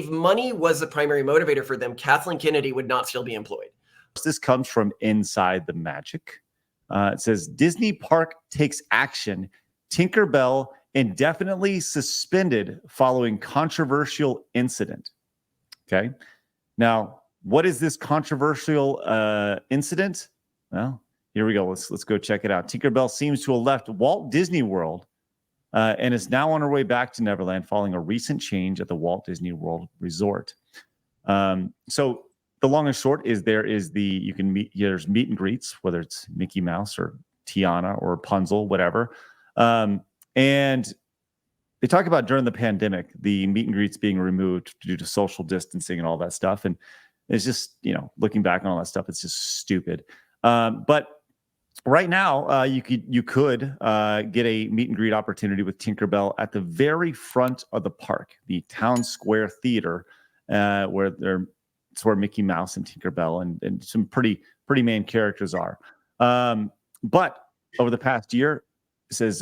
if money was the primary motivator for them, Kathleen Kennedy would not still be employed. This comes from Inside the Magic. It says, Disney Park takes action. Tinkerbell indefinitely suspended following controversial incident. Okay. Now, what is this controversial incident? Well, here we go. Let's go check it out. Tinkerbell seems to have left Walt Disney World and is now on her way back to Neverland following a recent change at the Walt Disney World Resort. So the long and short is there's meet and greets, whether it's Mickey Mouse or Tiana or Rapunzel, whatever. And they talk about during the pandemic, the meet and greets being removed due to social distancing and all that stuff. And it's just, looking back on all that stuff, it's just stupid. But right now, you could get a meet and greet opportunity with Tinkerbell at the very front of the park, the Town Square Theater, it's where Mickey Mouse and Tinkerbell and some pretty main characters are. But over the past year, it says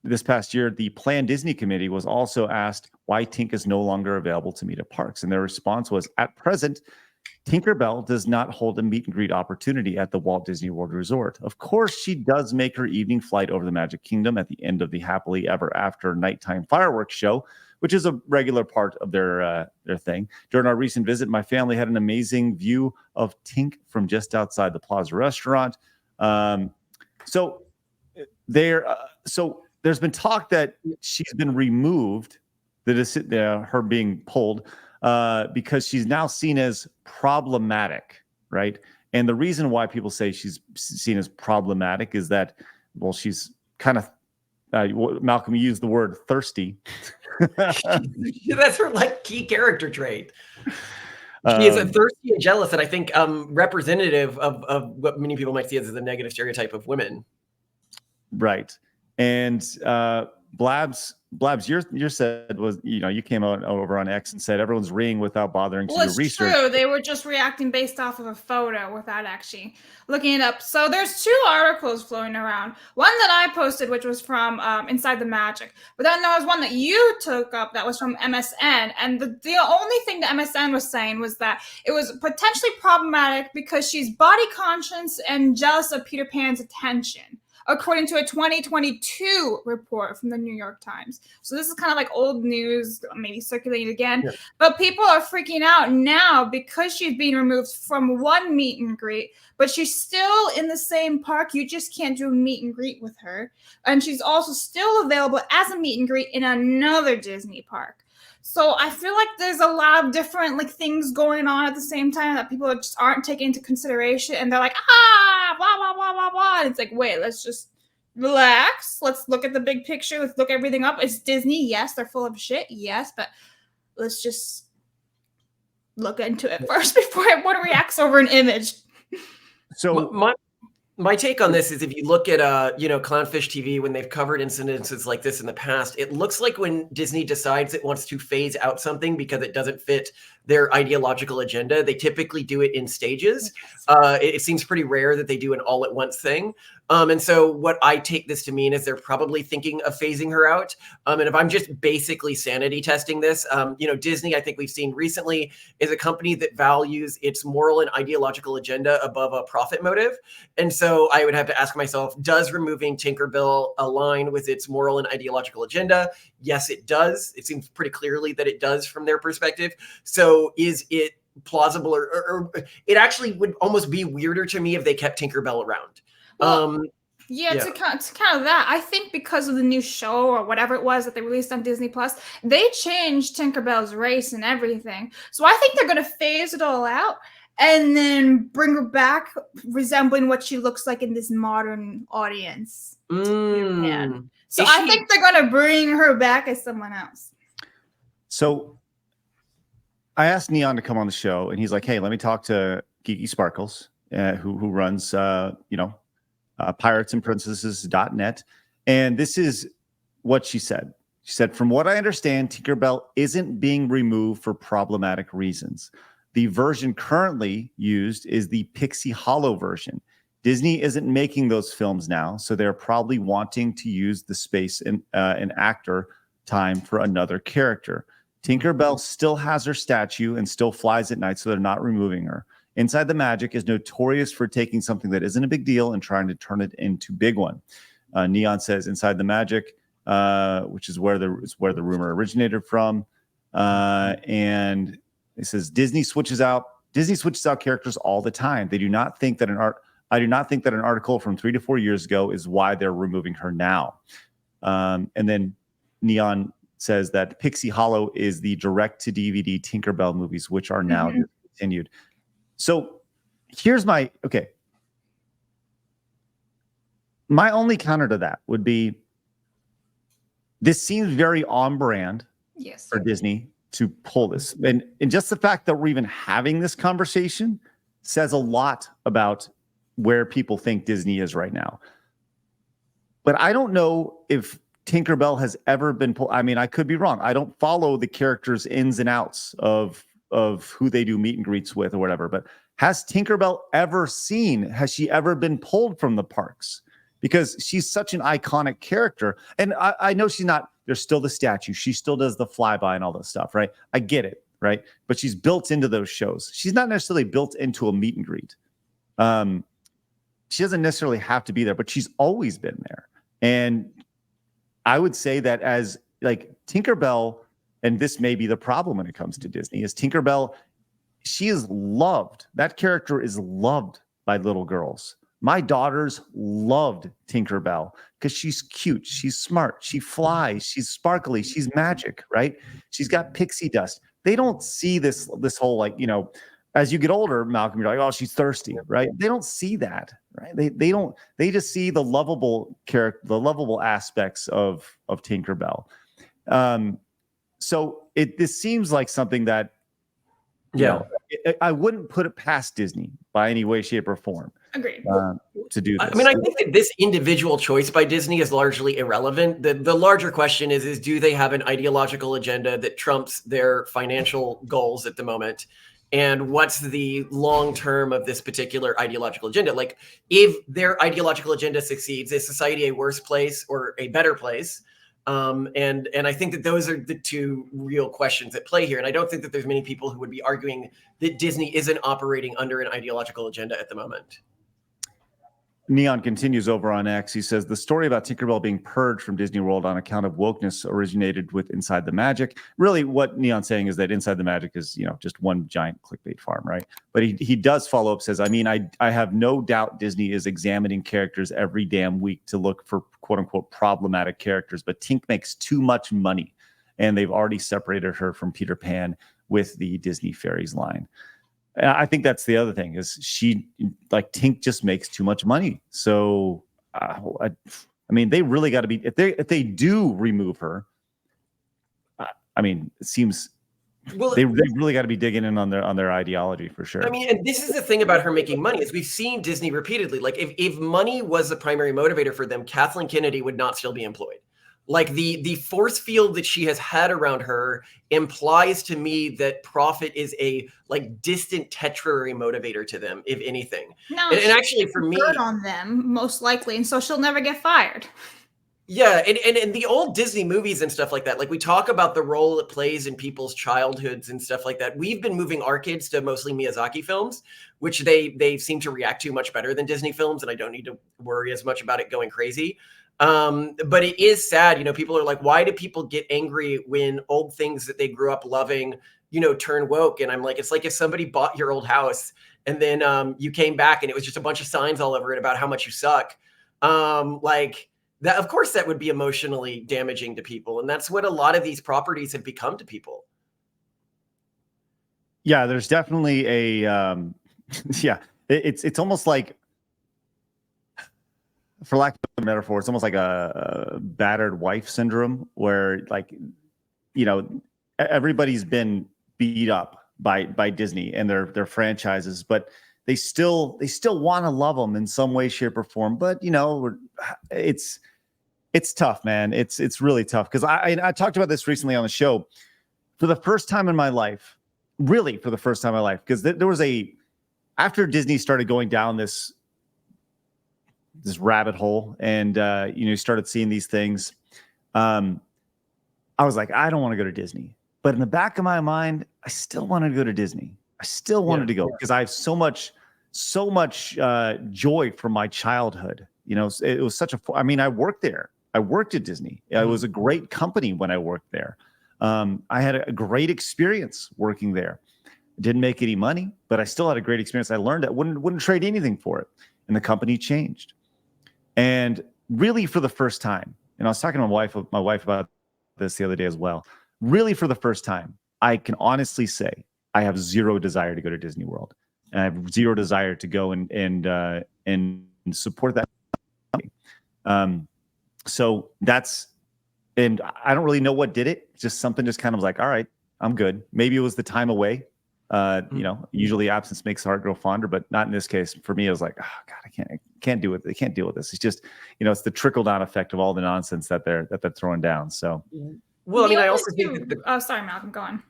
this past year, the Plan Disney Committee was also asked why Tink is no longer available to meet at parks, and their response was, at present, Tinkerbell does not hold a meet and greet opportunity at the Walt Disney World Resort. Of course, she does make her evening flight over the Magic Kingdom at the end of the Happily Ever After nighttime fireworks show, which is a regular part of their thing. During our recent visit, my family had an amazing view of Tink from just outside the Plaza restaurant. So there's been talk that she's been removed, her being pulled, because she's now seen as problematic, right? And the reason why people say she's seen as problematic is that, well, she's kind of, Malcolm, you used the word thirsty. That's her key character trait. She is thirsty and jealous, and I think representative of what many people might see as the negative stereotype of women. Right. And Blabs, your said was, you came out over on X and said everyone's reading without bothering to do research. It's true. They were just reacting based off of a photo without actually looking it up. So there's two articles floating around. One that I posted, which was from Inside the Magic. But then there was one that you took up that was from MSN. And the only thing that MSN was saying was that it was potentially problematic because she's body conscious and jealous of Peter Pan's attention, according to a 2022 report from the New York Times. So this is kind of like old news, maybe circulating again. Yeah. But people are freaking out now because she's being removed from one meet and greet, but she's still in the same park. You just can't do a meet and greet with her. And she's also still available as a meet and greet in another Disney park. So I feel like there's a lot of different things going on at the same time that people just aren't taking into consideration. And they're like, blah, blah, blah, blah, blah. And it's like, wait, let's just relax. Let's look at the big picture. Let's look everything up. It's Disney. Yes, they're full of shit. Yes, but let's just look into it first before everyone reacts over an image. So my take on this is if you look at Clownfish TV, when they've covered incidences like this in the past, it looks like when Disney decides it wants to phase out something because it doesn't fit their ideological agenda, they typically do it in stages. It seems pretty rare that they do an all at once thing. And so what I take this to mean is they're probably thinking of phasing her out. And if I'm just basically sanity testing this, Disney, I think we've seen recently, is a company that values its moral and ideological agenda above a profit motive. And so I would have to ask myself, does removing Tinkerbell align with its moral and ideological agenda? Yes, it does. It seems pretty clearly that it does from their perspective. So is it plausible or it actually would almost be weirder to me if they kept Tinkerbell around? It's kind of that. I think because of the new show or whatever it was that they released on Disney Plus, they changed Tinkerbell's race and everything. So I think they're going to phase it all out and then bring her back resembling what she looks like in this modern audience. So I think they're going to bring her back as someone else. So I asked Neon to come on the show, and he's like, hey, let me talk to Geeky Sparkles, who runs, piratesandprincesses.net. And this is what she said. She said, from what I understand, Tinkerbell isn't being removed for problematic reasons. The version currently used is the Pixie Hollow version. Disney isn't making those films now, so they're probably wanting to use the space and actor time for another character. Tinkerbell still has her statue and still flies at night, so they're not removing her. Inside the Magic is notorious for taking something that isn't a big deal and trying to turn it into big one. Neon says Inside the Magic, which is where the rumor originated from, and it says Disney switches out characters all the time. I do not think that an article from 3 to 4 years ago is why they're removing her now. And then Neon says that Pixie Hollow is the direct-to-DVD Tinkerbell movies, which are now discontinued. So here's my only counter to that would be this seems very on brand for Disney to pull this. And just the fact that we're even having this conversation says a lot about where people think Disney is right now. But I don't know if Tinkerbell has ever been pulled. I mean, I could be wrong. I don't follow the characters' ins and outs of who they do meet and greets with or whatever. But has Tinkerbell has she ever been pulled from the parks? Because she's such an iconic character. And I know she's not, there's still the statue. She still does the flyby and all this stuff, right? I get it, right? But she's built into those shows. She's not necessarily built into a meet and greet. She doesn't necessarily have to be there, but she's always been there. And I would say that as like Tinkerbell, and this may be the problem when it comes to Disney, is Tinkerbell, she is loved. That character is loved by little girls. My daughters loved Tinkerbell because she's cute, she's smart, she flies, she's sparkly, she's magic, right? She's got pixie dust. They don't see this whole, like, you know, as you get older, Malcolm, you're like, oh, she's thirsty, right? They don't see that, right? They don't. They just see the lovable character, the lovable aspects of Tinkerbell. So this seems like something that, you know, I wouldn't put it past Disney by any way, shape, or form. Agreed. To do this. I mean, I think that this individual choice by Disney is largely irrelevant. The larger question is do they have an ideological agenda that trumps their financial goals at the moment? And what's the long term of this particular ideological agenda? Like, if their ideological agenda succeeds, is society a worse place or a better place? And I think that those are the two real questions at play here. And I don't think that there's many people who would be arguing that Disney isn't operating under an ideological agenda at the moment. Neon continues over on X. He says the story about Tinkerbell being purged from Disney World on account of wokeness originated with Inside the Magic. Really, what Neon's saying is that Inside the Magic is, you know, just one giant clickbait farm, right? But he does follow up, says, I mean, I have no doubt Disney is examining characters every damn week to look for quote unquote problematic characters, but Tink makes too much money, and they've already separated her from Peter Pan with the Disney Fairies line. I think that's the other thing is Tink just makes too much money. So, I mean, they really got to be, if they do remove her, I mean, it seems they really got to be digging in on their ideology for sure. I mean, and this is the thing about her making money is we've seen Disney repeatedly. Like if money was the primary motivator for them, Kathleen Kennedy would not still be employed. Like the force field that she has had around her implies to me that profit is a like distant tertiary motivator to them, if anything. No, and actually for me, on them most likely, and so she'll never get fired. Yeah, and the old Disney movies and stuff like that, like we talk about the role it plays in people's childhoods and stuff like that. We've been moving our kids to mostly Miyazaki films, which they seem to react to much better than Disney films, and I don't need to worry as much about it going crazy. But it is sad, you know, people are like, why do people get angry when old things that they grew up loving, you know, turn woke? And I'm like, it's like if somebody bought your old house and then you came back and it was just a bunch of signs all over it about how much you suck. Like that, of course, that would be emotionally damaging to people. And that's what a lot of these properties have become to people. Yeah, there's definitely a, it's almost like, for lack of a metaphor, it's almost like a battered wife syndrome where, like, you know, everybody's been beat up by Disney and their franchises, but they still want to love them in some way, shape, or form. But, you know, it's tough, man. It's really tough because I talked about this recently on the show for the first time in my life, really for the first time in my life, because there was after Disney started going down this rabbit hole and you know, started seeing these things, I was like, I don't want to go to Disney. But in the back of my mind, I still wanted to go to Disney. I still wanted to go because I have so much joy from my childhood. You know, it was such a. I mean, I worked there. I worked at Disney. It was a great company when I worked there. I had a great experience working there. Didn't make any money, but I still had a great experience. I learned that wouldn't trade anything for it. And the company changed. And really for the first time, and I was talking to my wife about this the other day as well. Really for the first time, I can honestly say I have zero desire to go to Disney World. And I have zero desire to go and support that company. So that's, and I don't really know what did it. Just something just kind of was like, all right, I'm good. Maybe it was the time away. You know, usually absence makes the heart grow fonder, but not in this case. For me, it was like, oh God, I can't do it. I can't deal with this. It's just, you know, it's the trickle down effect of all the nonsense that they're throwing down. So, well, I mean, I also think that oh, sorry, Malcolm, go on.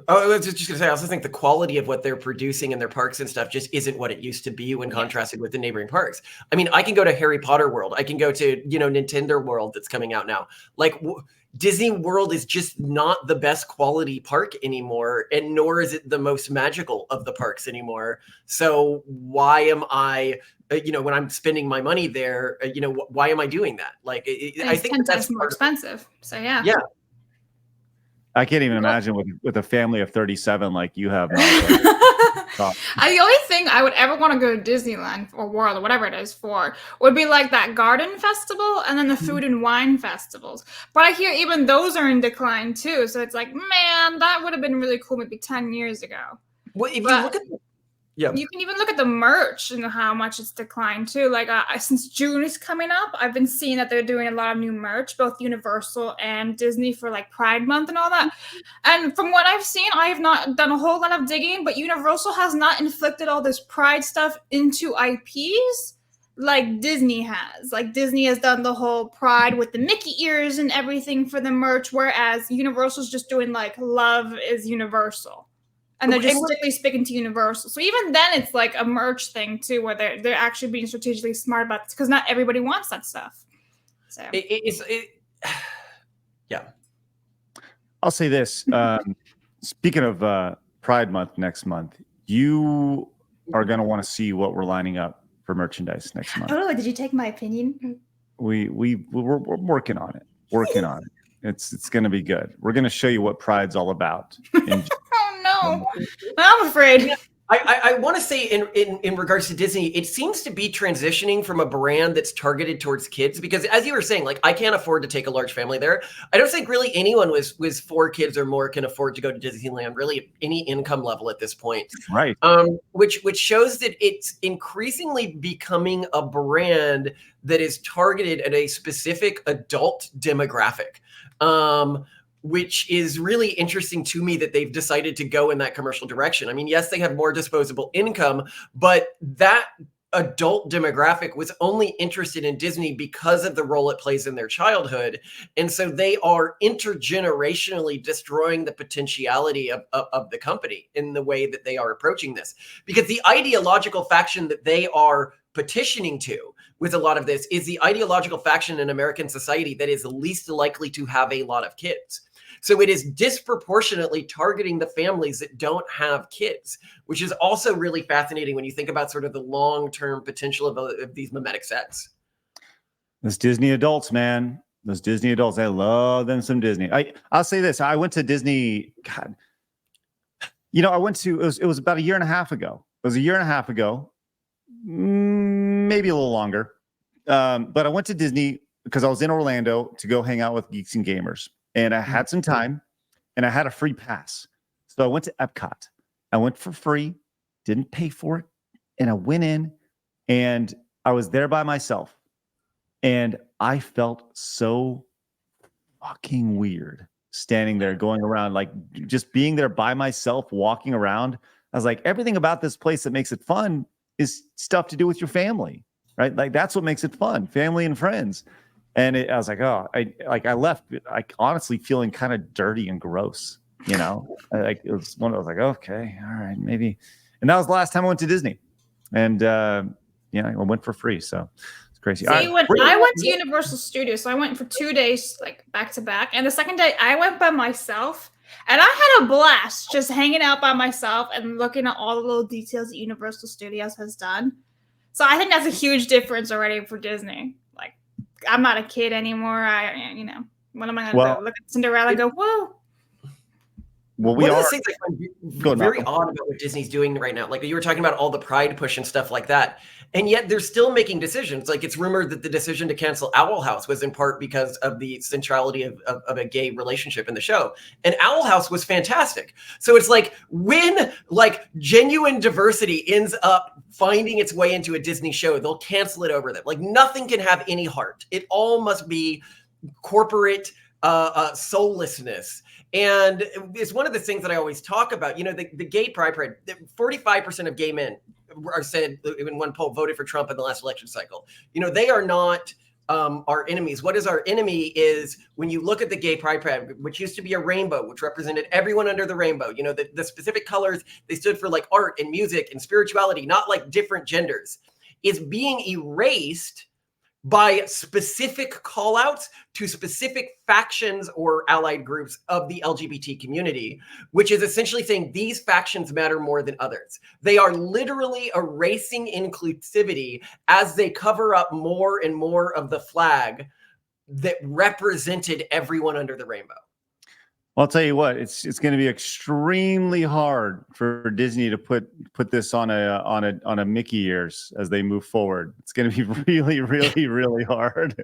Oh, I was just going to say, I also think the quality of what they're producing in their parks and stuff just isn't what it used to be when contrasted with the neighboring parks. I mean, I can go to Harry Potter World. I can go to, you know, Nintendo World that's coming out now. Like Disney World is just not the best quality park anymore, and nor is it the most magical of the parks anymore. So why am I, you know, when I'm spending my money there, you know, why am I doing that? Like, I think 10 times more expensive. So yeah. Yeah. I can't even imagine with a family of 37 like you have. The only thing I would ever want to go to Disneyland or World or whatever it is for would be like that garden festival and then the food and wine festivals. But I hear even those are in decline too. So it's like, man, that would have been really cool maybe 10 years ago. Well, if you look at you can even look at the merch and how much it's declined too. Like since June is coming up, I've been seeing that they're doing a lot of new merch, both Universal and Disney for like Pride Month and all that. And from what I've seen, I have not done a whole lot of digging, but Universal has not inflicted all this Pride stuff into IPs like Disney has. Like Disney has done the whole Pride with the Mickey ears and everything for the merch, whereas Universal's just doing like Love is Universal. And they're just strictly speaking to Universal. So even then, it's like a merch thing too, where they're actually being strategically smart about this because not everybody wants that stuff. So yeah. I'll say this. Speaking of Pride Month next month, you are going to want to see what we're lining up for merchandise next month. Oh, did you take my opinion? We're working on it. Working on it. It's going to be good. We're going to show you what Pride's all about. Oh no, I'm afraid. I want to say in regards to Disney, it seems to be transitioning from a brand that's targeted towards kids because, as you were saying, like I can't afford to take a large family there. I don't think really anyone with 4 kids or more can afford to go to Disneyland, really at any income level at this point. Right. Which shows that it's increasingly becoming a brand that is targeted at a specific adult demographic. Which is really interesting to me that they've decided to go in that commercial direction. I mean, yes, they have more disposable income, but that adult demographic was only interested in Disney because of the role it plays in their childhood. And so they are intergenerationally destroying the potentiality of the company in the way that they are approaching this. Because the ideological faction that they are petitioning to with a lot of this is the ideological faction in American society that is least likely to have a lot of kids. So it is disproportionately targeting the families that don't have kids, which is also really fascinating when you think about sort of the long-term potential of these mimetic sets. Those Disney adults, man. Those Disney adults, I love them some Disney. I'll say this. I went to Disney, God. You know, I went to, it was about a year and a half ago. It was a year and a half ago, maybe a little longer. But I went to Disney because I was in Orlando to go hang out with geeks and gamers. And I had some time and I had a free pass. So I went to Epcot. I went for free, didn't pay for it. And I went in and I was there by myself. And I felt so fucking weird standing there, going around, like just being there by myself, walking around. I was like, everything about this place that makes it fun is stuff to do with your family, right? Like that's what makes it fun, family and friends. And I was like, oh, I left, like honestly feeling kind of dirty and gross, you know. Like it was one. I was like, okay, all right, maybe. And that was the last time I went to Disney, and I went for free, so it's crazy. See, when I went to Universal Studios, so I went for 2 days, like back to back, and the second day I went by myself, And I had a blast just hanging out by myself and looking at all the little details that Universal Studios has done. So I think that's a huge difference already for Disney. Like, I'm not a kid anymore. What am I going to do? Look at Cinderella and go, whoa. Well, one of the things I find very odd about what Disney's doing right now, like you were talking about all the Pride push and stuff like that, and yet they're still making decisions. Like it's rumored that the decision to cancel Owl House was in part because of the centrality of a gay relationship in the show. And Owl House was fantastic. So it's like when like genuine diversity ends up finding its way into a Disney show, they'll cancel it over them. Like nothing can have any heart. It all must be corporate soullessness. And it's one of the things that I always talk about. You know, the gay pride, 45% of gay men are said in one poll voted for Trump in the last election cycle. You know, they are not our enemies. What is our enemy is when you look at the gay pride, which used to be a rainbow, which represented everyone under the rainbow. You know, the specific colors, they stood for like art and music and spirituality, not like different genders, is being erased by specific call outs to specific factions or allied groups of the LGBT community, which is essentially saying these factions matter more than others. They are literally erasing inclusivity as they cover up more and more of the flag that represented everyone under the rainbow. Well, I'll tell you what, it's going to be extremely hard for Disney to put this on a Mickey ears as they move forward. It's going to be really, really, really hard.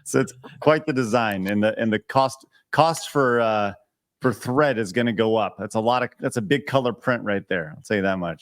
So it's quite the design, and the cost for thread is going to go up. That's a big color print right there. I'll tell you that much.